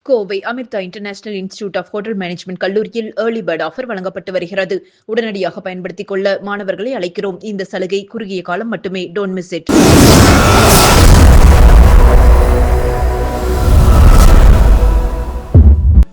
Kovai Amrita international institute of hotel management கல்லூரியில் early bird offer வழங்கப்பட்டு வருகிறது. உடனடியாக பயன்படுத்திக் கொள்ள மாணவர்களை அழைக்கிறோம். இந்த சலுகை குறுகிய காலம் மட்டுமே. Don't miss it.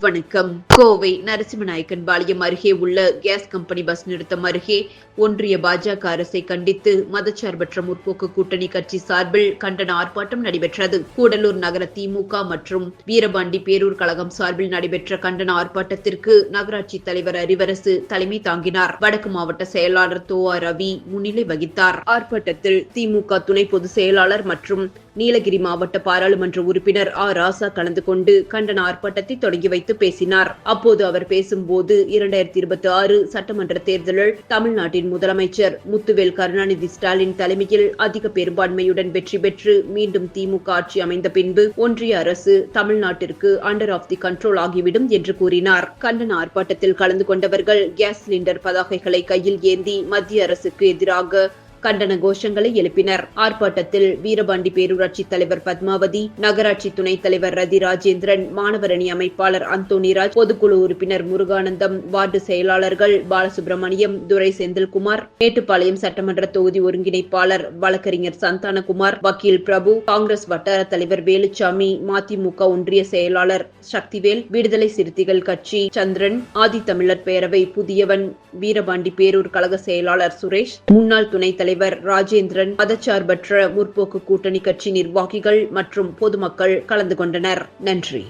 வணக்கம். கோவை நரசிம்மநாயக்கன் பாளையம் அருகே உள்ள கேஸ் கம்பெனி பஸ் நிறுத்தம் அருகே ஒன்றிய பாஜக அரசை கண்டித்து மதச்சார்பற்ற முற்போக்கு கூட்டணி கட்சி சார்பில் கண்டன ஆர்ப்பாட்டம் நடைபெற்றது. கூடலூர் நகர திமுக மற்றும் வீரபாண்டி பேரூர் கழகம் சார்பில் நடைபெற்ற கண்டன ஆர்ப்பாட்டத்திற்கு நகராட்சி தலைவர் அறிவரசு தலைமை தாங்கினார். வடக்கு மாவட்ட செயலாளர் தோஆ ரவி முன்னிலை வகித்தார். ஆர்ப்பாட்டத்தில் திமுக துணை பொதுச் செயலாளர் மற்றும் நீலகிரி மாவட்ட பாராளுமன்ற உறுப்பினர் ராசா கலந்து கொண்டு கண்டன ஆர்ப்பாட்டத்தை தொடங்கி வைத்து பேசினார். அப்போது அவர் பேசும்போது 2026 சட்டமன்ற தேர்தலில் தமிழ்நாட்டின் முதலமைச்சர் முத்துவேல் கருணாநிதி ஸ்டாலின் தலைமையில் அதிக பெரும்பான்மையுடன் வெற்றி பெற்று மீண்டும் திமுக ஆட்சி அமைந்த பின்பு ஒன்றிய அரசு தமிழ்நாட்டிற்கு அண்டர் ஆஃப் தி கண்ட்ரோல் ஆகிவிடும் என்று கூறினார். கண்டன ஆர்ப்பாட்டத்தில் கலந்து கொண்டவர்கள் கேஸ் சிலிண்டர் பதாகைகளை கையில் ஏந்தி மத்திய அரசுக்கு எதிராக கண்டன கோஷங்களை எழுப்பினர். ஆர்ப்பாட்டத்தில் வீரபாண்டி பேரூராட்சி தலைவர் பத்மாவதி, நகராட்சி துணைத் தலைவர் ரதி ராஜேந்திரன், மாணவர் அணி அமைப்பாளர் அந்தோணிராஜ், பொதுக்குழு உறுப்பினர் முருகானந்தம், வார்டு செயலாளர்கள் பாலசுப்ரமணியம், துரை செந்தில்குமார், மேட்டுப்பாளையம் சட்டமன்ற தொகுதி ஒருங்கிணைப்பாளர் வழக்கறிஞர் சந்தானகுமார், வக்கீல் பிரபு, காங்கிரஸ் வட்டார தலைவர் வேலுச்சாமி, மதிமுக ஒன்றிய செயலாளர் சக்திவேல், விடுதலை சிறுத்தைகள் கட்சி சந்திரன், ஆதித்தமிழர் பேரவை புதியவன், வீரபாண்டி பேரூர் கழக செயலாளர் சுரேஷ், முன்னாள் துணைத் தலைவர் ராஜேந்திரன், மதச்சார்பற்ற முற்போக்கு கூட்டணி கட்சி நிர்வாகிகள் மற்றும் பொதுமக்கள் கலந்து கொண்டனர். நன்றி.